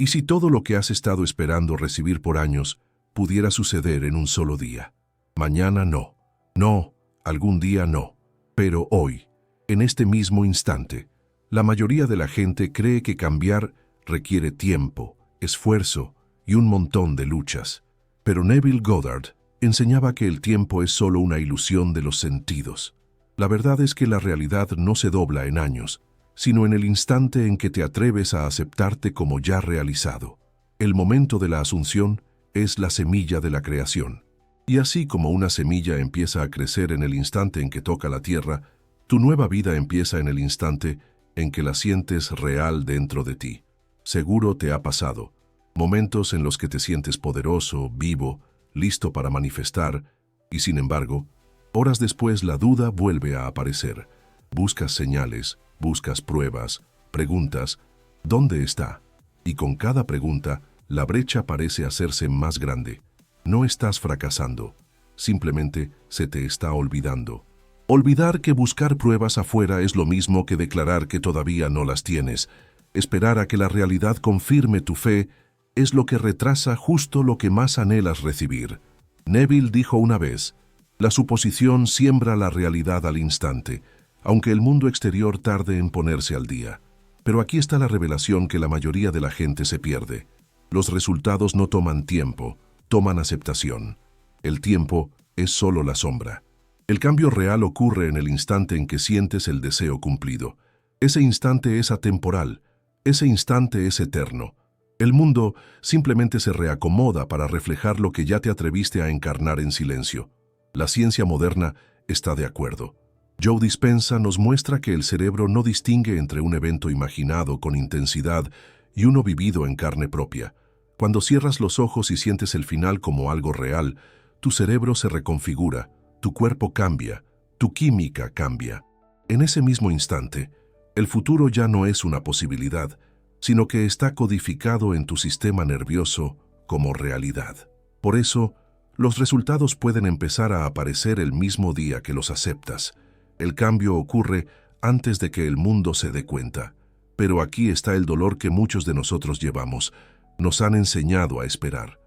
¿Y si todo lo que has estado esperando recibir por años pudiera suceder en un solo día? Mañana no. No, algún día no. Pero hoy, en este mismo instante, la mayoría de la gente cree que cambiar requiere tiempo, esfuerzo y un montón de luchas. Pero Neville Goddard enseñaba que el tiempo es solo una ilusión de los sentidos. La verdad es que la realidad no se dobla en años, sino en el instante en que te atreves a aceptarte como ya realizado. El momento de la asunción es la semilla de la creación. Y así como una semilla empieza a crecer en el instante en que toca la tierra, tu nueva vida empieza en el instante en que la sientes real dentro de ti. Seguro te ha pasado. Momentos en los que te sientes poderoso, vivo, listo para manifestar, y sin embargo, horas después la duda vuelve a aparecer. Buscas señales, buscas pruebas, preguntas, ¿dónde está? Y con cada pregunta, la brecha parece hacerse más grande. No estás fracasando, simplemente se te está olvidando. Olvidar que buscar pruebas afuera es lo mismo que declarar que todavía no las tienes. Esperar a que la realidad confirme tu fe es lo que retrasa justo lo que más anhelas recibir. Neville dijo una vez, la suposición siembra la realidad al instante, aunque el mundo exterior tarde en ponerse al día. Pero aquí está la revelación que la mayoría de la gente se pierde. Los resultados no toman tiempo, toman aceptación. El tiempo es solo la sombra. El cambio real ocurre en el instante en que sientes el deseo cumplido. Ese instante es atemporal, ese instante es eterno. El mundo simplemente se reacomoda para reflejar lo que ya te atreviste a encarnar en silencio. La ciencia moderna está de acuerdo. Joe Dispenza nos muestra que el cerebro no distingue entre un evento imaginado con intensidad y uno vivido en carne propia. Cuando cierras los ojos y sientes el final como algo real, tu cerebro se reconfigura, tu cuerpo cambia, tu química cambia. En ese mismo instante, el futuro ya no es una posibilidad, sino que está codificado en tu sistema nervioso como realidad. Por eso, los resultados pueden empezar a aparecer el mismo día que los aceptas. El cambio ocurre antes de que el mundo se dé cuenta. Pero aquí está el dolor que muchos de nosotros llevamos. Nos han enseñado a esperar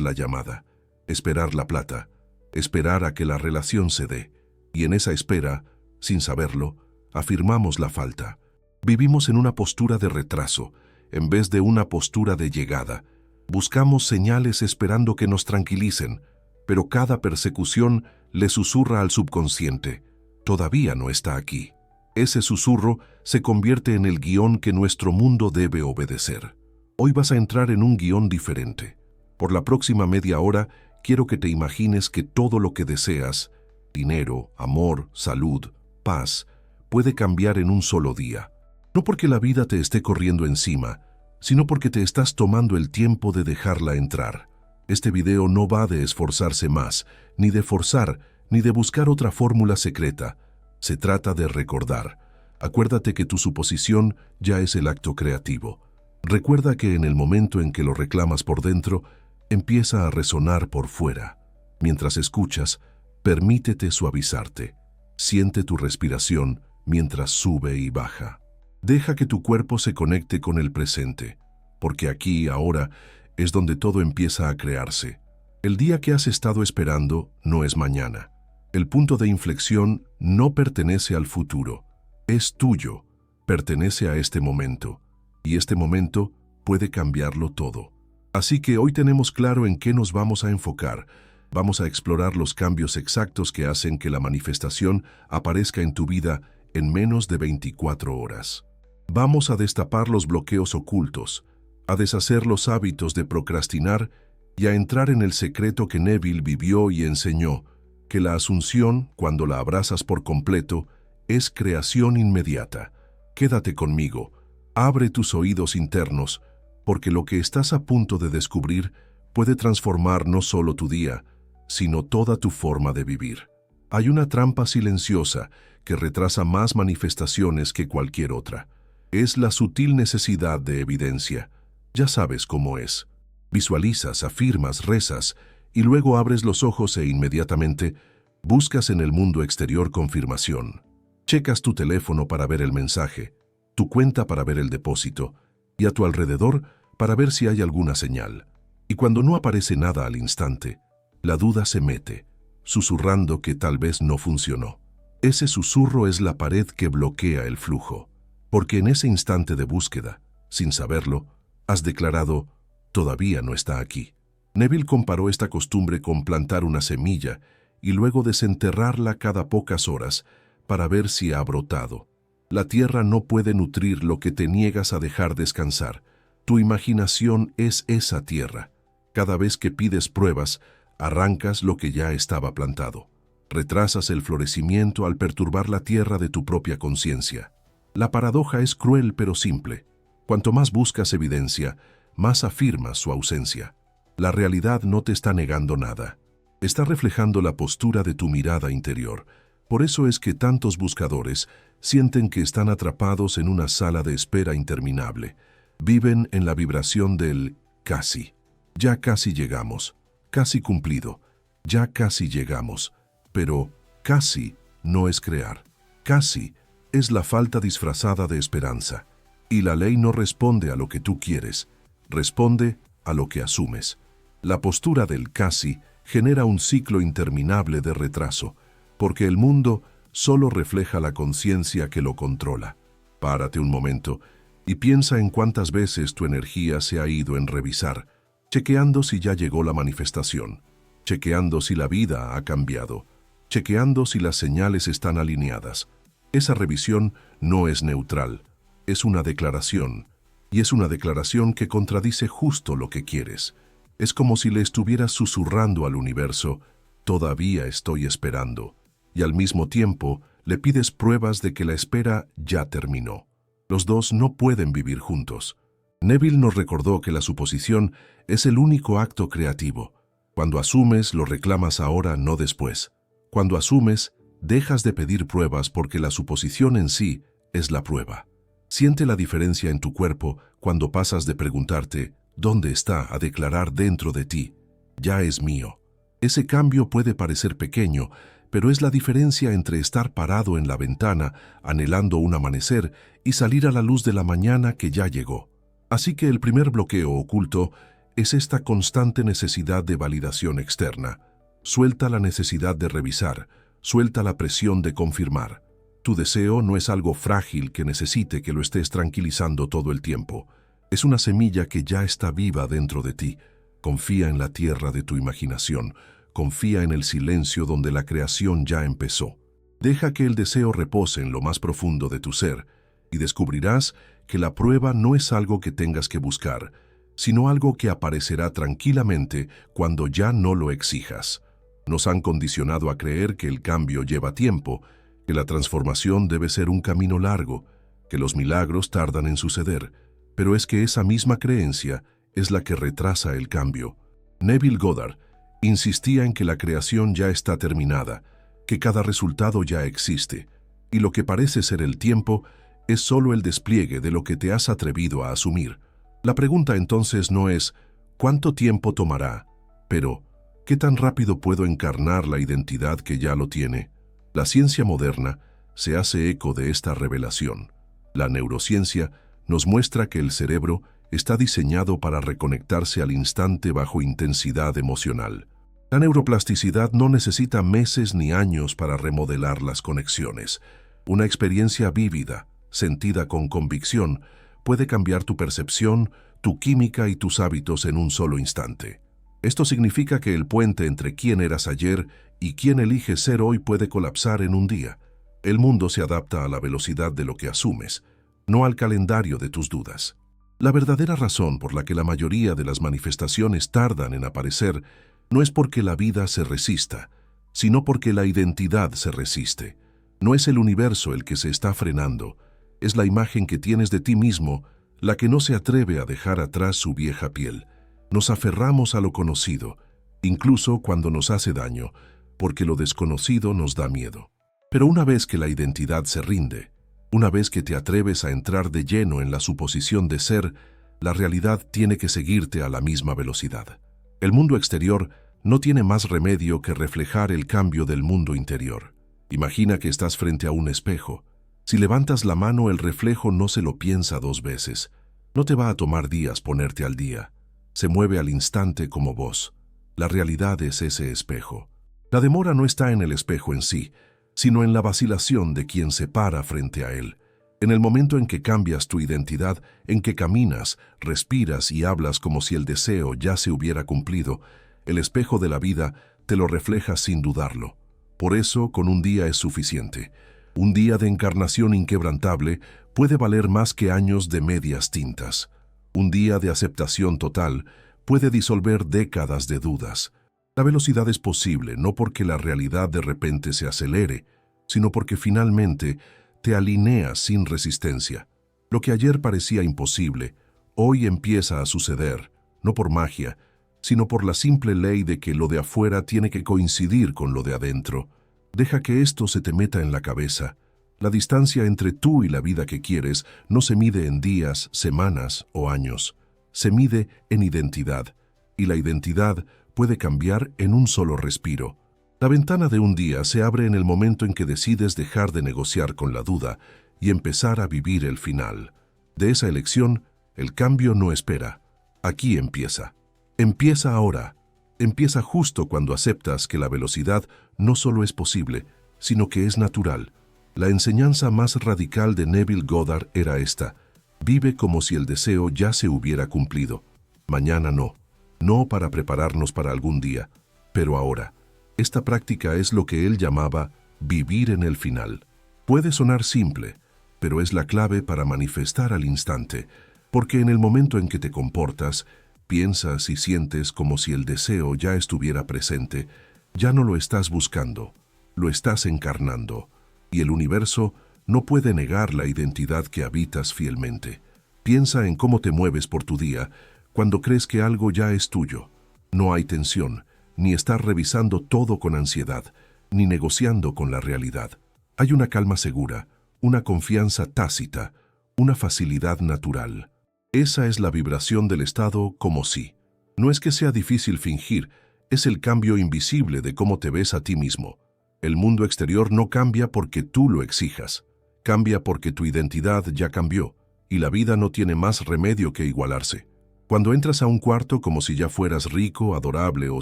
la llamada, esperar la plata, esperar a que la relación se dé. Y en esa espera, sin saberlo, afirmamos la falta. Vivimos en una postura de retraso, en vez de una postura de llegada. Buscamos señales esperando que nos tranquilicen, pero cada persecución le susurra al subconsciente. Todavía no está aquí. Ese susurro se convierte en el guión que nuestro mundo debe obedecer. Hoy vas a entrar en un guión diferente. Por la próxima media hora, quiero que te imagines que todo lo que deseas, dinero, amor, salud, paz, puede cambiar en un solo día. No porque la vida te esté corriendo encima, sino porque te estás tomando el tiempo de dejarla entrar. Este video no va de esforzarse más, ni de forzar, ni de buscar otra fórmula secreta. Se trata de recordar. Acuérdate que tu suposición ya es el acto creativo. Recuerda que en el momento en que lo reclamas por dentro, empieza a resonar por fuera. Mientras escuchas, permítete suavizarte. Siente tu respiración mientras sube y baja. Deja que tu cuerpo se conecte con el presente, porque aquí y ahora es donde todo empieza a crearse. El día que has estado esperando no es mañana. El punto de inflexión no pertenece al futuro, es tuyo, pertenece a este momento, y este momento puede cambiarlo todo. Así que hoy tenemos claro en qué nos vamos a enfocar. Vamos a explorar los cambios exactos que hacen que la manifestación aparezca en tu vida en menos de 24 horas. Vamos a destapar los bloqueos ocultos, a deshacer los hábitos de procrastinar y a entrar en el secreto que Neville vivió y enseñó, que la asunción, cuando la abrazas por completo, es creación inmediata. Quédate conmigo, abre tus oídos internos, porque lo que estás a punto de descubrir puede transformar no solo tu día, sino toda tu forma de vivir. Hay una trampa silenciosa que retrasa más manifestaciones que cualquier otra. Es la sutil necesidad de evidencia. Ya sabes cómo es. Visualizas, afirmas, rezas, y luego abres los ojos e inmediatamente buscas en el mundo exterior confirmación. Checas tu teléfono para ver el mensaje, tu cuenta para ver el depósito, y a tu alrededor para ver si hay alguna señal. Y cuando no aparece nada al instante, la duda se mete, susurrando que tal vez no funcionó. Ese susurro es la pared que bloquea el flujo, porque en ese instante de búsqueda, sin saberlo, has declarado, todavía no está aquí. Neville comparó esta costumbre con plantar una semilla y luego desenterrarla cada pocas horas para ver si ha brotado. La tierra no puede nutrir lo que te niegas a dejar descansar. Tu imaginación es esa tierra. Cada vez que pides pruebas, arrancas lo que ya estaba plantado. Retrasas el florecimiento al perturbar la tierra de tu propia conciencia. La paradoja es cruel pero simple. Cuanto más buscas evidencia, más afirmas su ausencia. La realidad no te está negando nada. Está reflejando la postura de tu mirada interior. Por eso es que tantos buscadores sienten que están atrapados en una sala de espera interminable. Viven en la vibración del casi. Ya casi llegamos. Casi cumplido. Ya casi llegamos. Pero casi no es crear. Casi es la falta disfrazada de esperanza. Y la ley no responde a lo que tú quieres. Responde a lo que asumes. La postura del casi genera un ciclo interminable de retraso, porque el mundo solo refleja la conciencia que lo controla. Párate un momento y piensa en cuántas veces tu energía se ha ido en revisar, chequeando si ya llegó la manifestación, chequeando si la vida ha cambiado, chequeando si las señales están alineadas. Esa revisión no es neutral, es una declaración, y es una declaración que contradice justo lo que quieres. Es como si le estuvieras susurrando al universo, todavía estoy esperando, y al mismo tiempo le pides pruebas de que la espera ya terminó. Los dos no pueden vivir juntos. Neville nos recordó que la suposición es el único acto creativo. Cuando asumes, lo reclamas ahora, no después. Cuando asumes, dejas de pedir pruebas porque la suposición en sí es la prueba. Siente la diferencia en tu cuerpo cuando pasas de preguntarte ¿dónde está? A declarar dentro de ti, ya es mío. Ese cambio puede parecer pequeño, pero es la diferencia entre estar parado en la ventana, anhelando un amanecer, y salir a la luz de la mañana que ya llegó. Así que el primer bloqueo oculto es esta constante necesidad de validación externa. Suelta la necesidad de revisar, suelta la presión de confirmar. Tu deseo no es algo frágil que necesite que lo estés tranquilizando todo el tiempo. Es una semilla que ya está viva dentro de ti. Confía en la tierra de tu imaginación. Confía en el silencio donde la creación ya empezó. Deja que el deseo repose en lo más profundo de tu ser y descubrirás que la prueba no es algo que tengas que buscar, sino algo que aparecerá tranquilamente cuando ya no lo exijas. Nos han condicionado a creer que el cambio lleva tiempo, que la transformación debe ser un camino largo, que los milagros tardan en suceder, pero es que esa misma creencia es la que retrasa el cambio. Neville Goddard insistía en que la creación ya está terminada, que cada resultado ya existe, y lo que parece ser el tiempo es solo el despliegue de lo que te has atrevido a asumir. La pregunta entonces no es ¿cuánto tiempo tomará?, pero ¿qué tan rápido puedo encarnar la identidad que ya lo tiene? La ciencia moderna se hace eco de esta revelación. La neurociencia nos muestra que el cerebro está diseñado para reconectarse al instante bajo intensidad emocional. La neuroplasticidad no necesita meses ni años para remodelar las conexiones. Una experiencia vívida, sentida con convicción, puede cambiar tu percepción, tu química y tus hábitos en un solo instante. Esto significa que el puente entre quién eras ayer y quién eliges ser hoy puede colapsar en un día. El mundo se adapta a la velocidad de lo que asumes, no al calendario de tus dudas. La verdadera razón por la que la mayoría de las manifestaciones tardan en aparecer no es porque la vida se resista, sino porque la identidad se resiste. No es el universo el que se está frenando, es la imagen que tienes de ti mismo la que no se atreve a dejar atrás su vieja piel. Nos aferramos a lo conocido, incluso cuando nos hace daño, porque lo desconocido nos da miedo. Pero una vez que la identidad se rinde, una vez que te atreves a entrar de lleno en la suposición de ser, la realidad tiene que seguirte a la misma velocidad. El mundo exterior no tiene más remedio que reflejar el cambio del mundo interior. Imagina que estás frente a un espejo. Si levantas la mano, el reflejo no se lo piensa dos veces. No te va a tomar días ponerte al día. Se mueve al instante como vos. La realidad es ese espejo. La demora no está en el espejo en sí, sino en la vacilación de quien se para frente a él. En el momento en que cambias tu identidad, en que caminas, respiras y hablas como si el deseo ya se hubiera cumplido, el espejo de la vida te lo refleja sin dudarlo. Por eso, con un día es suficiente. Un día de encarnación inquebrantable puede valer más que años de medias tintas. Un día de aceptación total puede disolver décadas de dudas. La velocidad es posible no porque la realidad de repente se acelere, sino porque finalmente te alineas sin resistencia. Lo que ayer parecía imposible, hoy empieza a suceder, no por magia, sino por la simple ley de que lo de afuera tiene que coincidir con lo de adentro. Deja que esto se te meta en la cabeza. La distancia entre tú y la vida que quieres no se mide en días, semanas o años. Se mide en identidad, y la identidad puede cambiar en un solo respiro. La ventana de un día se abre en el momento en que decides dejar de negociar con la duda y empezar a vivir el final. De esa elección, el cambio no espera. Aquí empieza. Empieza ahora. Empieza justo cuando aceptas que la velocidad no solo es posible, sino que es natural. La enseñanza más radical de Neville Goddard era esta: vive como si el deseo ya se hubiera cumplido. Mañana no. No para prepararnos para algún día, pero ahora. Esta práctica es lo que él llamaba vivir en el final. Puede sonar simple, pero es la clave para manifestar al instante, porque en el momento en que te comportas, piensas y sientes como si el deseo ya estuviera presente, ya no lo estás buscando, lo estás encarnando, y el universo no puede negar la identidad que habitas fielmente. Piensa en cómo te mueves por tu día cuando crees que algo ya es tuyo. No hay tensión, ni estás revisando todo con ansiedad, ni negociando con la realidad. Hay una calma segura, una confianza tácita, una facilidad natural. Esa es la vibración del estado como si. No es que sea difícil fingir, es el cambio invisible de cómo te ves a ti mismo. El mundo exterior no cambia porque tú lo exijas. Cambia porque tu identidad ya cambió, y la vida no tiene más remedio que igualarse. Cuando entras a un cuarto como si ya fueras rico, adorable o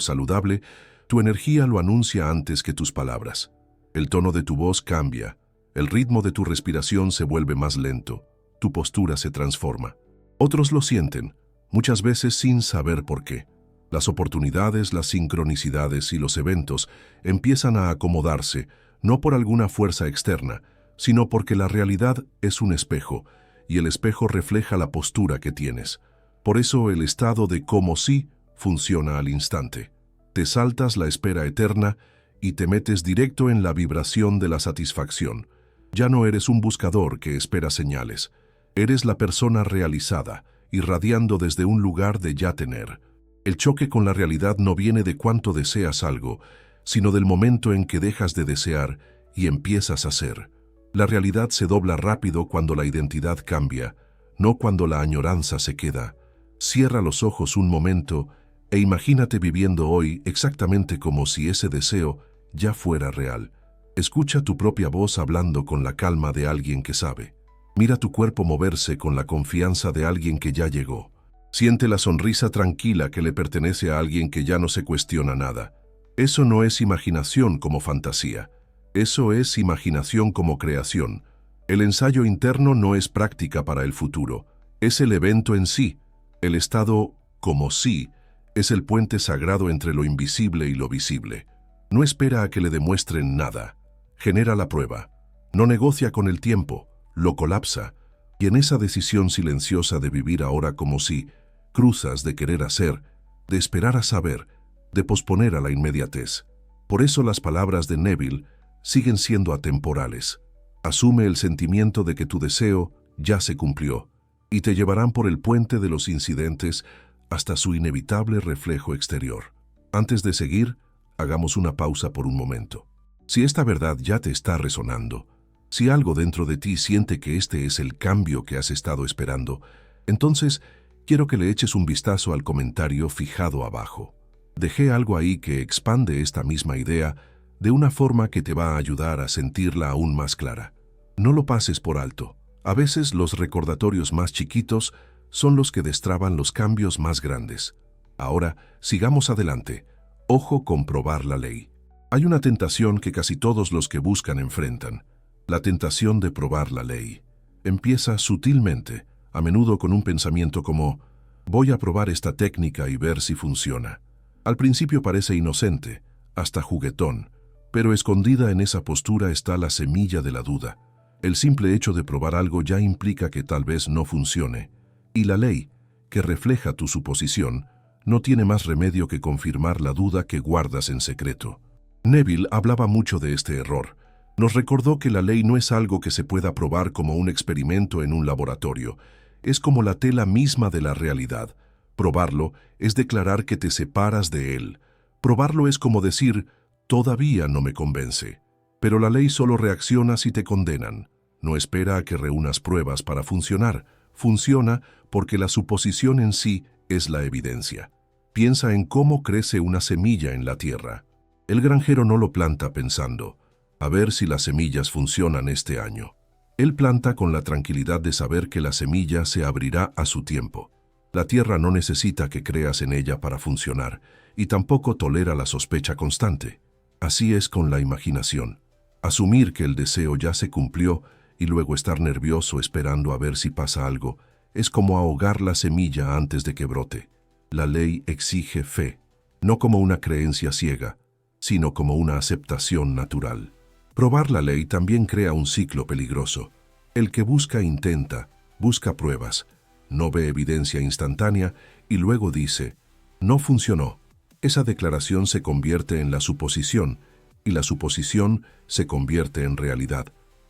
saludable, tu energía lo anuncia antes que tus palabras. El tono de tu voz cambia, el ritmo de tu respiración se vuelve más lento, tu postura se transforma. Otros lo sienten, muchas veces sin saber por qué. Las oportunidades, las sincronicidades y los eventos empiezan a acomodarse, no por alguna fuerza externa, sino porque la realidad es un espejo, y el espejo refleja la postura que tienes. Por eso el estado de como si funciona al instante. Te saltas la espera eterna y te metes directo en la vibración de la satisfacción. Ya no eres un buscador que espera señales. Eres la persona realizada, irradiando desde un lugar de ya tener. El choque con la realidad no viene de cuánto deseas algo, sino del momento en que dejas de desear y empiezas a ser. La realidad se dobla rápido cuando la identidad cambia, no cuando la añoranza se queda. Cierra los ojos un momento e imagínate viviendo hoy exactamente como si ese deseo ya fuera real. Escucha tu propia voz hablando con la calma de alguien que sabe. Mira tu cuerpo moverse con la confianza de alguien que ya llegó. Siente la sonrisa tranquila que le pertenece a alguien que ya no se cuestiona nada. Eso no es imaginación como fantasía. Eso es imaginación como creación. El ensayo interno no es práctica para el futuro. Es el evento en sí. El estado como si es el puente sagrado entre lo invisible y lo visible. No espera a que le demuestren nada. Genera la prueba. No negocia con el tiempo. Lo colapsa. Y en esa decisión silenciosa de vivir ahora como si, cruzas de querer hacer, de esperar a saber, de posponer a la inmediatez. Por eso las palabras de Neville siguen siendo atemporales. Asume el sentimiento de que tu deseo ya se cumplió y te llevarán por el puente de los incidentes hasta su inevitable reflejo exterior. Antes de seguir, hagamos una pausa por un momento. Si esta verdad ya te está resonando, si algo dentro de ti siente que este es el cambio que has estado esperando, entonces quiero que le eches un vistazo al comentario fijado abajo. Dejé algo ahí que expande esta misma idea de una forma que te va a ayudar a sentirla aún más clara. No lo pases por alto. A veces los recordatorios más chiquitos son los que destraban los cambios más grandes. Ahora, sigamos adelante. Ojo con probar la ley. Hay una tentación que casi todos los que buscan enfrentan. La tentación de probar la ley. Empieza sutilmente, a menudo con un pensamiento como, voy a probar esta técnica y ver si funciona. Al principio parece inocente, hasta juguetón, pero escondida en esa postura está la semilla de la duda. El simple hecho de probar algo ya implica que tal vez no funcione, y la ley, que refleja tu suposición, no tiene más remedio que confirmar la duda que guardas en secreto. Neville hablaba mucho de este error. Nos recordó que la ley no es algo que se pueda probar como un experimento en un laboratorio. Es como la tela misma de la realidad. Probarlo es declarar que te separas de él. Probarlo es como decir, todavía no me convence. Pero la ley solo reacciona si te condenan. No espera a que reúnas pruebas para funcionar. Funciona porque la suposición en sí es la evidencia. Piensa en cómo crece una semilla en la tierra. El granjero no lo planta pensando, a ver si las semillas funcionan este año. Él planta con la tranquilidad de saber que la semilla se abrirá a su tiempo. La tierra no necesita que creas en ella para funcionar, y tampoco tolera la sospecha constante. Así es con la imaginación. Asumir que el deseo ya se cumplió y luego estar nervioso esperando a ver si pasa algo, es como ahogar la semilla antes de que brote. La ley exige fe, no como una creencia ciega, sino como una aceptación natural. Probar la ley también crea un ciclo peligroso. El que busca intenta, busca pruebas, no ve evidencia instantánea y luego dice, no funcionó. Esa declaración se convierte en la suposición y la suposición se convierte en realidad.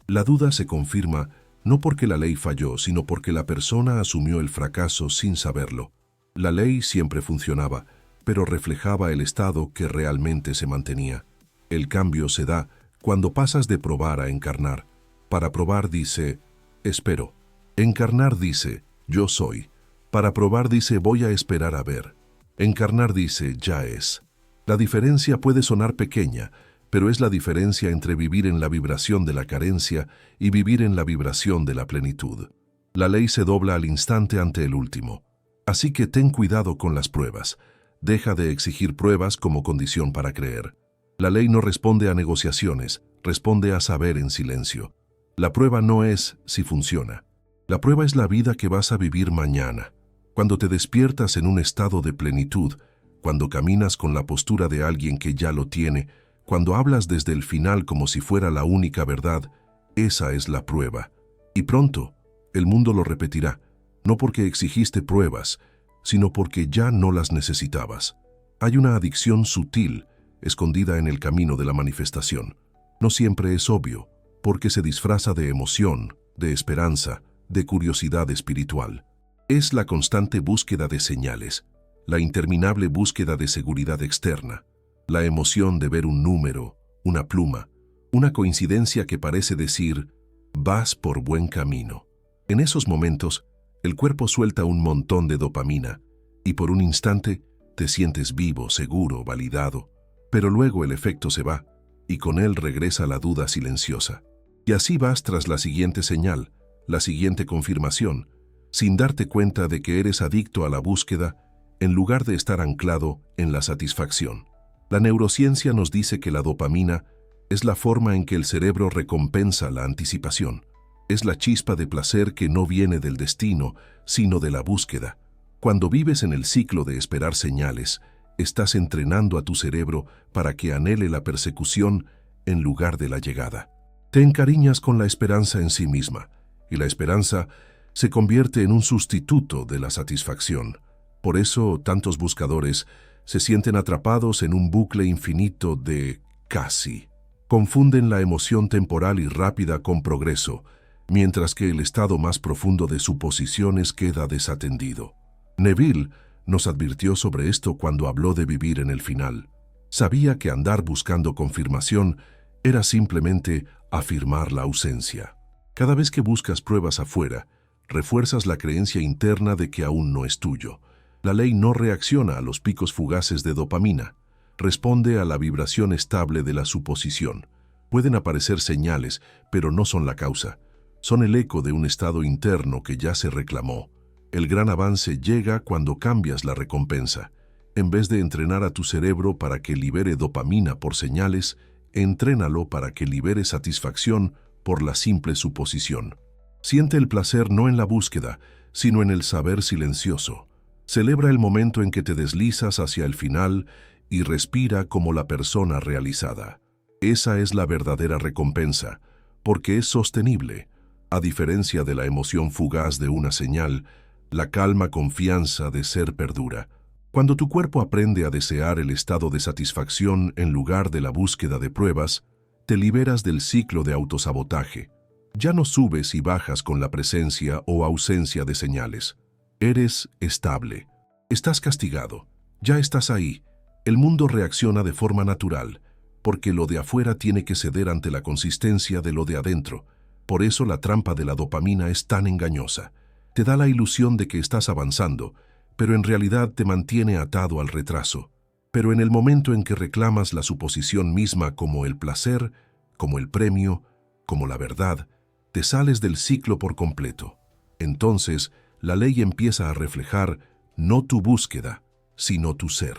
La duda se confirma no porque la ley falló, sino porque la persona asumió el fracaso sin saberlo. La ley siempre funcionaba, pero reflejaba el estado que realmente se mantenía. El cambio se da cuando pasas de probar a encarnar. Para probar dice, espero. Encarnar dice, yo soy. Para probar dice, voy a esperar a ver. Encarnar dice, ya es. La diferencia puede sonar pequeña, pero es la diferencia entre vivir en la vibración de la carencia y vivir en la vibración de la plenitud. La ley se dobla al instante ante el último. Así que ten cuidado con las pruebas. Deja de exigir pruebas como condición para creer. La ley no responde a negociaciones, responde a saber en silencio. La prueba no es si funciona. La prueba es la vida que vas a vivir mañana. Cuando te despiertas en un estado de plenitud, cuando caminas con la postura de alguien que ya lo tiene, cuando hablas desde el final como si fuera la única verdad, esa es la prueba. Y pronto, el mundo lo repetirá, no porque exigiste pruebas, sino porque ya no las necesitabas. Hay una adicción sutil, escondida en el camino de la manifestación. No siempre es obvio, porque se disfraza de emoción, de esperanza, de curiosidad espiritual. Es la constante búsqueda de señales, la interminable búsqueda de seguridad externa, la emoción de ver un número, una pluma, una coincidencia que parece decir, vas por buen camino. En esos momentos, el cuerpo suelta un montón de dopamina y por un instante te sientes vivo, seguro, validado, pero luego el efecto se va y con él regresa la duda silenciosa. Y así vas tras la siguiente señal, la siguiente confirmación, sin darte cuenta de que eres adicto a la búsqueda en lugar de estar anclado en la satisfacción. La neurociencia nos dice que la dopamina es la forma en que el cerebro recompensa la anticipación. Es la chispa de placer que no viene del destino, sino de la búsqueda. Cuando vives en el ciclo de esperar señales, estás entrenando a tu cerebro para que anhele la persecución en lugar de la llegada. Te encariñas con la esperanza en sí misma, y la esperanza se convierte en un sustituto de la satisfacción. Por eso, tantos buscadores se sienten atrapados en un bucle infinito de casi. Confunden la emoción temporal y rápida con progreso, mientras que el estado más profundo de suposiciones queda desatendido. Neville nos advirtió sobre esto cuando habló de vivir en el final. Sabía que andar buscando confirmación era simplemente afirmar la ausencia. Cada vez que buscas pruebas afuera, refuerzas la creencia interna de que aún no es tuyo. La ley no reacciona a los picos fugaces de dopamina, responde a la vibración estable de la suposición. Pueden aparecer señales, pero no son la causa. Son el eco de un estado interno que ya se reclamó. El gran avance llega cuando cambias la recompensa. En vez de entrenar a tu cerebro para que libere dopamina por señales, entrénalo para que libere satisfacción por la simple suposición. Siente el placer no en la búsqueda, sino en el saber silencioso. Celebra el momento en que te deslizas hacia el final y respira como la persona realizada. Esa es la verdadera recompensa, porque es sostenible. A diferencia de la emoción fugaz de una señal, la calma confianza de ser perdura. Cuando tu cuerpo aprende a desear el estado de satisfacción en lugar de la búsqueda de pruebas, te liberas del ciclo de autosabotaje. Ya no subes y bajas con la presencia o ausencia de señales. Eres estable. Estás castigado. Ya estás ahí. El mundo reacciona de forma natural, porque lo de afuera tiene que ceder ante la consistencia de lo de adentro. Por eso la trampa de la dopamina es tan engañosa. Te da la ilusión de que estás avanzando, pero en realidad te mantiene atado al retraso. Pero en el momento en que reclamas la suposición misma como el placer, como el premio, como la verdad, te sales del ciclo por completo. Entonces, la ley empieza a reflejar no tu búsqueda, sino tu ser.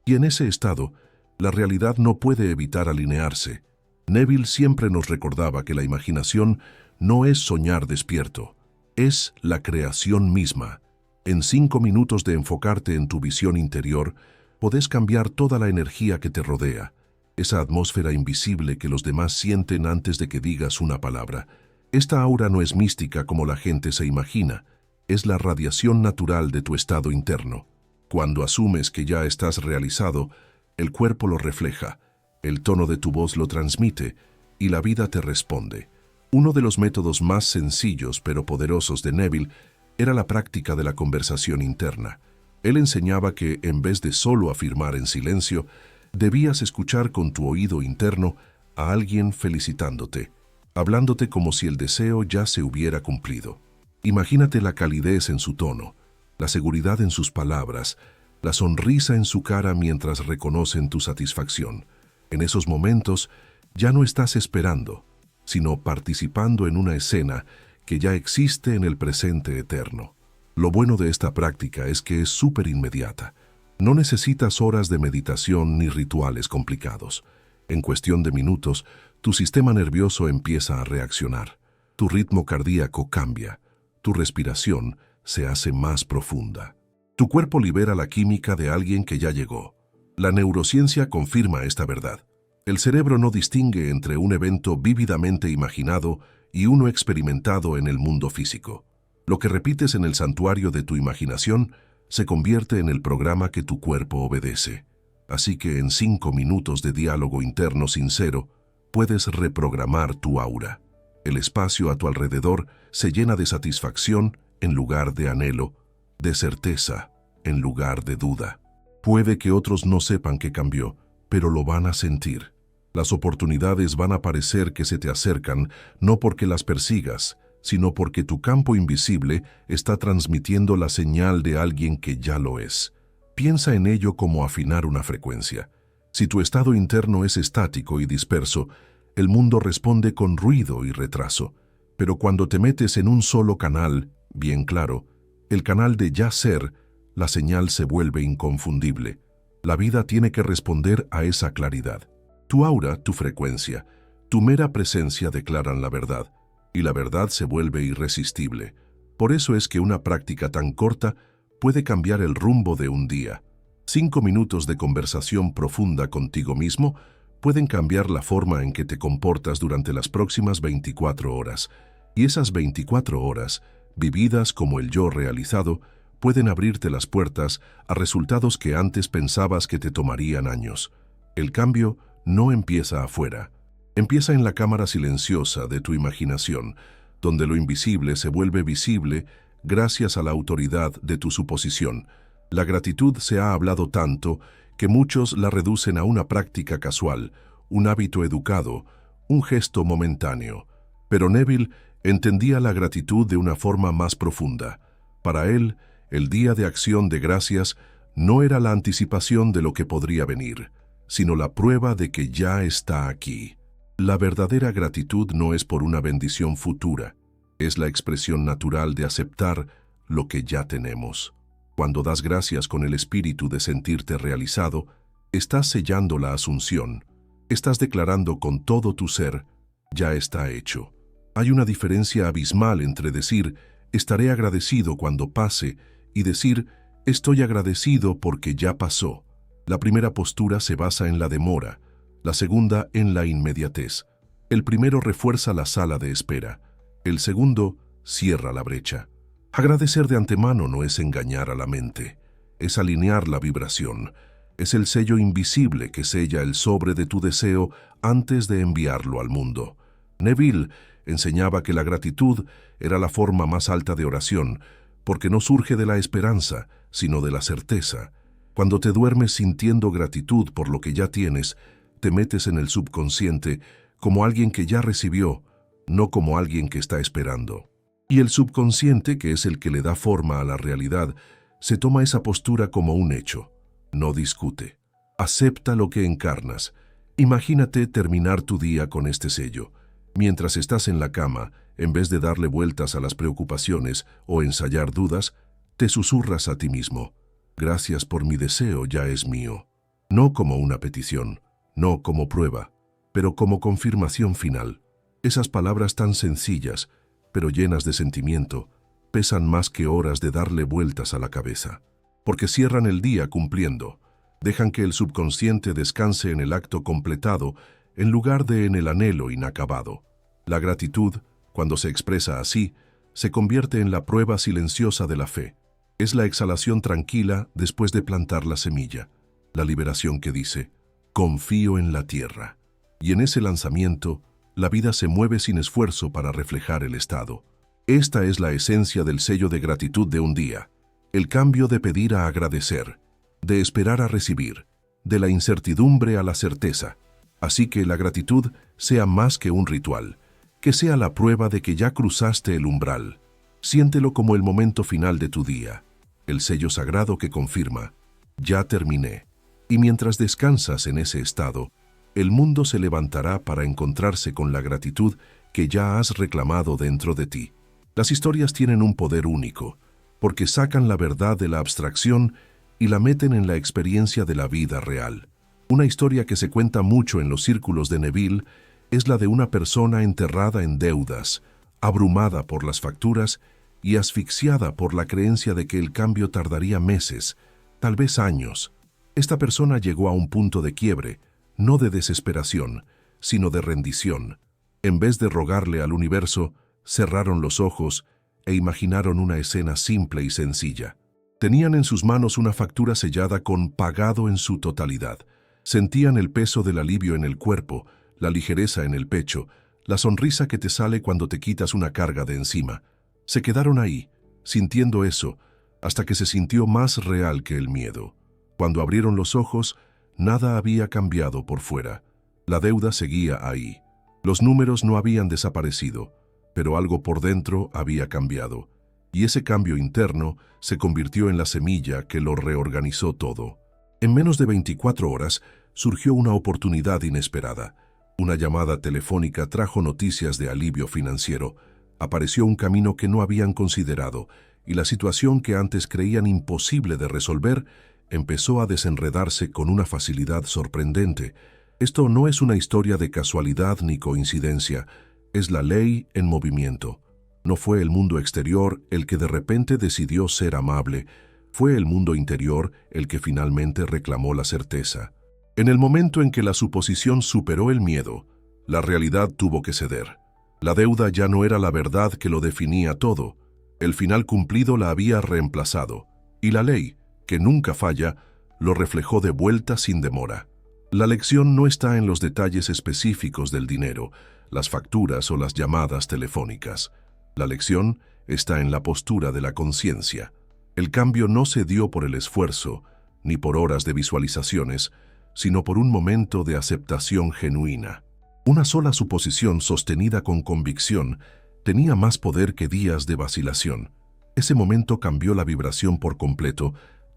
Y en ese estado, la realidad no puede evitar alinearse. Neville siempre nos recordaba que la imaginación no es soñar despierto, es la creación misma. En 5 minutos de enfocarte en tu visión interior, podés cambiar toda la energía que te rodea, esa atmósfera invisible que los demás sienten antes de que digas una palabra. Esta aura no es mística como la gente se imagina, es la radiación natural de tu estado interno. Cuando asumes que ya estás realizado, el cuerpo lo refleja, el tono de tu voz lo transmite y la vida te responde. Uno de los métodos más sencillos pero poderosos de Neville era la práctica de la conversación interna. Él enseñaba que, en vez de solo afirmar en silencio, debías escuchar con tu oído interno a alguien felicitándote, hablándote como si el deseo ya se hubiera cumplido. Imagínate la calidez en su tono, la seguridad en sus palabras, la sonrisa en su cara mientras reconocen tu satisfacción. En esos momentos ya no estás esperando, sino participando en una escena que ya existe en el presente eterno. Lo bueno de esta práctica es que es súper inmediata. No necesitas horas de meditación ni rituales complicados. En cuestión de minutos, tu sistema nervioso empieza a reaccionar. Tu ritmo cardíaco cambia. Tu respiración se hace más profunda. Tu cuerpo libera la química de alguien que ya llegó. La neurociencia confirma esta verdad. El cerebro no distingue entre un evento vívidamente imaginado y uno experimentado en el mundo físico. Lo que repites en el santuario de tu imaginación se convierte en el programa que tu cuerpo obedece. Así que en 5 minutos de diálogo interno sincero, puedes reprogramar tu aura. El espacio a tu alrededor se llena de satisfacción en lugar de anhelo, de certeza en lugar de duda. Puede que otros no sepan que cambió, pero lo van a sentir. Las oportunidades van a parecer que se te acercan, no porque las persigas, sino porque tu campo invisible está transmitiendo la señal de alguien que ya lo es. Piensa en ello como afinar una frecuencia. Si tu estado interno es estático y disperso, el mundo responde con ruido y retraso. Pero cuando te metes en un solo canal, bien claro, el canal de ya ser, la señal se vuelve inconfundible. La vida tiene que responder a esa claridad. Tu aura, tu frecuencia, tu mera presencia declaran la verdad, y la verdad se vuelve irresistible. Por eso es que una práctica tan corta puede cambiar el rumbo de un día. 5 minutos de conversación profunda contigo mismo pueden cambiar la forma en que te comportas durante las próximas 24 horas. Y esas 24 horas, vividas como el yo realizado, pueden abrirte las puertas a resultados que antes pensabas que te tomarían años. El cambio no empieza afuera. Empieza en la cámara silenciosa de tu imaginación, donde lo invisible se vuelve visible gracias a la autoridad de tu suposición. La gratitud se ha hablado tanto que muchos la reducen a una práctica casual, un hábito educado, un gesto momentáneo. Pero Neville entendía la gratitud de una forma más profunda. Para él, el día de acción de gracias no era la anticipación de lo que podría venir, sino la prueba de que ya está aquí. La verdadera gratitud no es por una bendición futura, es la expresión natural de aceptar lo que ya tenemos. Cuando das gracias con el espíritu de sentirte realizado, estás sellando la asunción. Estás declarando con todo tu ser, ya está hecho. Hay una diferencia abismal entre decir, estaré agradecido cuando pase, y decir, estoy agradecido porque ya pasó. La primera postura se basa en la demora, la segunda en la inmediatez. El primero refuerza la sala de espera, el segundo cierra la brecha. Agradecer de antemano no es engañar a la mente, es alinear la vibración. Es el sello invisible que sella el sobre de tu deseo antes de enviarlo al mundo. Neville enseñaba que la gratitud era la forma más alta de oración, porque no surge de la esperanza, sino de la certeza. Cuando te duermes sintiendo gratitud por lo que ya tienes, te metes en el subconsciente como alguien que ya recibió, no como alguien que está esperando. Y el subconsciente, que es el que le da forma a la realidad, se toma esa postura como un hecho. No discute. Acepta lo que encarnas. Imagínate terminar tu día con este sello. Mientras estás en la cama, en vez de darle vueltas a las preocupaciones o ensayar dudas, te susurras a ti mismo. Gracias por mi deseo, ya es mío. No como una petición, no como prueba, pero como confirmación final. Esas palabras tan sencillas, pero llenas de sentimiento, pesan más que horas de darle vueltas a la cabeza, porque cierran el día cumpliendo, dejan que el subconsciente descanse en el acto completado en lugar de en el anhelo inacabado. La gratitud, cuando se expresa así, se convierte en la prueba silenciosa de la fe. Es la exhalación tranquila después de plantar la semilla, la liberación que dice, confío en la tierra. Y en ese lanzamiento, la vida se mueve sin esfuerzo para reflejar el estado. Esta es la esencia del sello de gratitud de un día. El cambio de pedir a agradecer, de esperar a recibir, de la incertidumbre a la certeza. Así que la gratitud sea más que un ritual, que sea la prueba de que ya cruzaste el umbral. Siéntelo como el momento final de tu día, el sello sagrado que confirma, ya terminé. Y mientras descansas en ese estado, el mundo se levantará para encontrarse con la gratitud que ya has reclamado dentro de ti. Las historias tienen un poder único, porque sacan la verdad de la abstracción y la meten en la experiencia de la vida real. Una historia que se cuenta mucho en los círculos de Neville es la de una persona enterrada en deudas, abrumada por las facturas y asfixiada por la creencia de que el cambio tardaría meses, tal vez años. Esta persona llegó a un punto de quiebre, no de desesperación, sino de rendición. En vez de rogarle al universo, cerraron los ojos e imaginaron una escena simple y sencilla. Tenían en sus manos una factura sellada con pagado en su totalidad. Sentían el peso del alivio en el cuerpo, la ligereza en el pecho, la sonrisa que te sale cuando te quitas una carga de encima. Se quedaron ahí, sintiendo eso, hasta que se sintió más real que el miedo. Cuando abrieron los ojos, nada había cambiado por fuera. La deuda seguía ahí. Los números no habían desaparecido, pero algo por dentro había cambiado. Y ese cambio interno se convirtió en la semilla que lo reorganizó todo. En menos de 24 horas surgió una oportunidad inesperada. Una llamada telefónica trajo noticias de alivio financiero. Apareció un camino que no habían considerado, y la situación que antes creían imposible de resolver empezó a desenredarse con una facilidad sorprendente. Esto no es una historia de casualidad ni coincidencia, es la ley en movimiento. No fue el mundo exterior el que de repente decidió ser amable, fue el mundo interior el que finalmente reclamó la certeza. En el momento en que la suposición superó el miedo, la realidad tuvo que ceder. La deuda ya no era la verdad que lo definía todo, el final cumplido la había reemplazado, y la ley, que nunca falla, lo reflejó de vuelta sin demora. La lección no está en los detalles específicos del dinero, las facturas o las llamadas telefónicas. La lección está en la postura de la conciencia. El cambio no se dio por el esfuerzo, ni por horas de visualizaciones, sino por un momento de aceptación genuina. Una sola suposición sostenida con convicción tenía más poder que días de vacilación. Ese momento cambió la vibración por completo,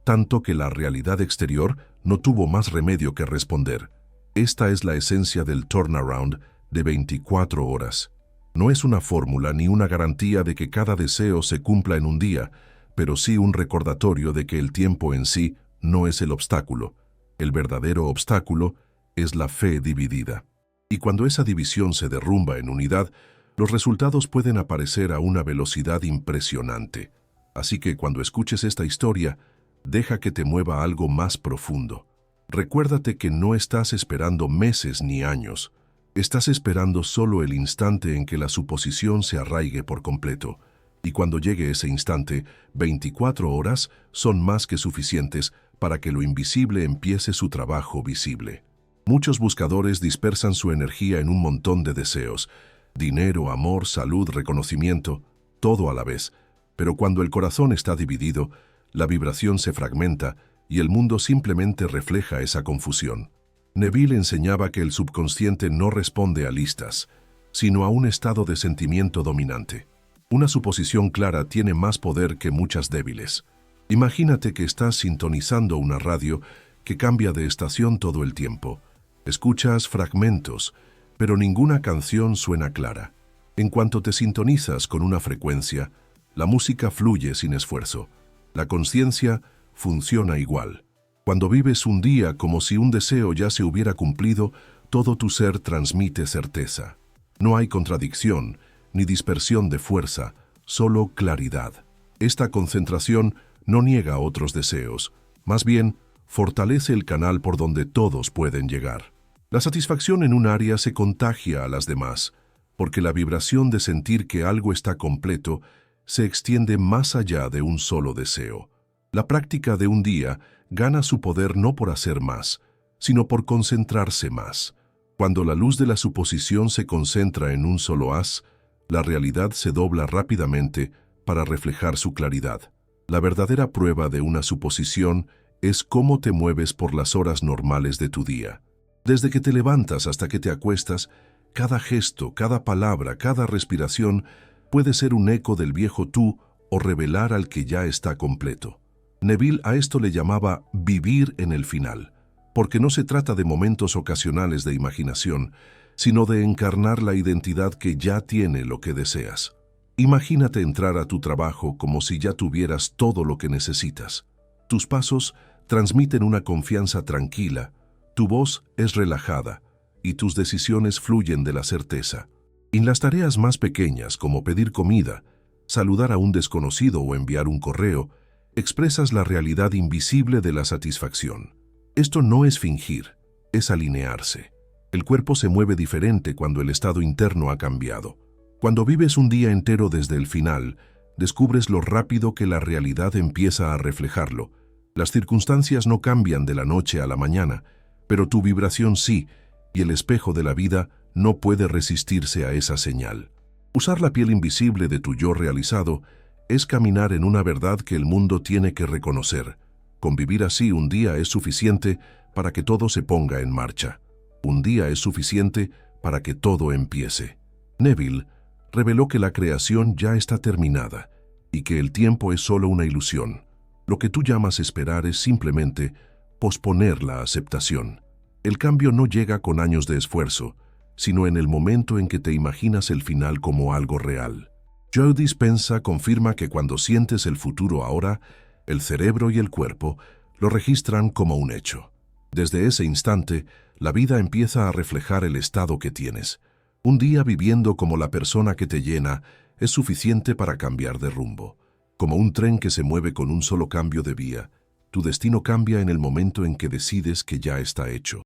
tanto que la realidad exterior no tuvo más remedio que responder. Esta es la esencia del turnaround de 24 horas. No es una fórmula ni una garantía de que cada deseo se cumpla en un día, pero sí un recordatorio de que el tiempo en sí no es el obstáculo. El verdadero obstáculo es la fe dividida. Y cuando esa división se derrumba en unidad, los resultados pueden aparecer a una velocidad impresionante. Así que cuando escuches esta historia, deja que te mueva algo más profundo. Recuérdate que no estás esperando meses ni años. Estás esperando solo el instante en que la suposición se arraigue por completo. Y cuando llegue ese instante, 24 horas son más que suficientes para que lo invisible empiece su trabajo visible. Muchos buscadores dispersan su energía en un montón de deseos. Dinero, amor, salud, reconocimiento, todo a la vez. Pero cuando el corazón está dividido, la vibración se fragmenta y el mundo simplemente refleja esa confusión. Neville enseñaba que el subconsciente no responde a listas, sino a un estado de sentimiento dominante. Una suposición clara tiene más poder que muchas débiles. Imagínate que estás sintonizando una radio que cambia de estación todo el tiempo. Escuchas fragmentos, pero ninguna canción suena clara. En cuanto te sintonizas con una frecuencia, la música fluye sin esfuerzo. La conciencia funciona igual. Cuando vives un día como si un deseo ya se hubiera cumplido, todo tu ser transmite certeza. No hay contradicción ni dispersión de fuerza, solo claridad. Esta concentración no niega otros deseos, más bien fortalece el canal por donde todos pueden llegar. La satisfacción en un área se contagia a las demás, porque la vibración de sentir que algo está completo se extiende más allá de un solo deseo. La práctica de un día gana su poder no por hacer más, sino por concentrarse más. Cuando la luz de la suposición se concentra en un solo haz, la realidad se dobla rápidamente para reflejar su claridad. La verdadera prueba de una suposición es cómo te mueves por las horas normales de tu día. Desde que te levantas hasta que te acuestas, cada gesto, cada palabra, cada respiración puede ser un eco del viejo tú o revelar al que ya está completo. Neville a esto le llamaba vivir en el final, porque no se trata de momentos ocasionales de imaginación, sino de encarnar la identidad que ya tiene lo que deseas. Imagínate entrar a tu trabajo como si ya tuvieras todo lo que necesitas. Tus pasos transmiten una confianza tranquila, tu voz es relajada y tus decisiones fluyen de la certeza. En las tareas más pequeñas, como pedir comida, saludar a un desconocido o enviar un correo, expresas la realidad invisible de la satisfacción. Esto no es fingir, es alinearse. El cuerpo se mueve diferente cuando el estado interno ha cambiado. Cuando vives un día entero desde el final, descubres lo rápido que la realidad empieza a reflejarlo. Las circunstancias no cambian de la noche a la mañana, pero tu vibración sí, y el espejo de la vida no puede resistirse a esa señal. Usar la piel invisible de tu yo realizado es caminar en una verdad que el mundo tiene que reconocer. Convivir así un día es suficiente para que todo se ponga en marcha. Un día es suficiente para que todo empiece. Neville reveló que la creación ya está terminada y que el tiempo es solo una ilusión. Lo que tú llamas esperar es simplemente posponer la aceptación. El cambio no llega con años de esfuerzo, sino en el momento en que te imaginas el final como algo real. Joe Dispenza confirma que cuando sientes el futuro ahora, el cerebro y el cuerpo lo registran como un hecho. Desde ese instante, la vida empieza a reflejar el estado que tienes. Un día viviendo como la persona que te llena es suficiente para cambiar de rumbo. Como un tren que se mueve con un solo cambio de vía, tu destino cambia en el momento en que decides que ya está hecho.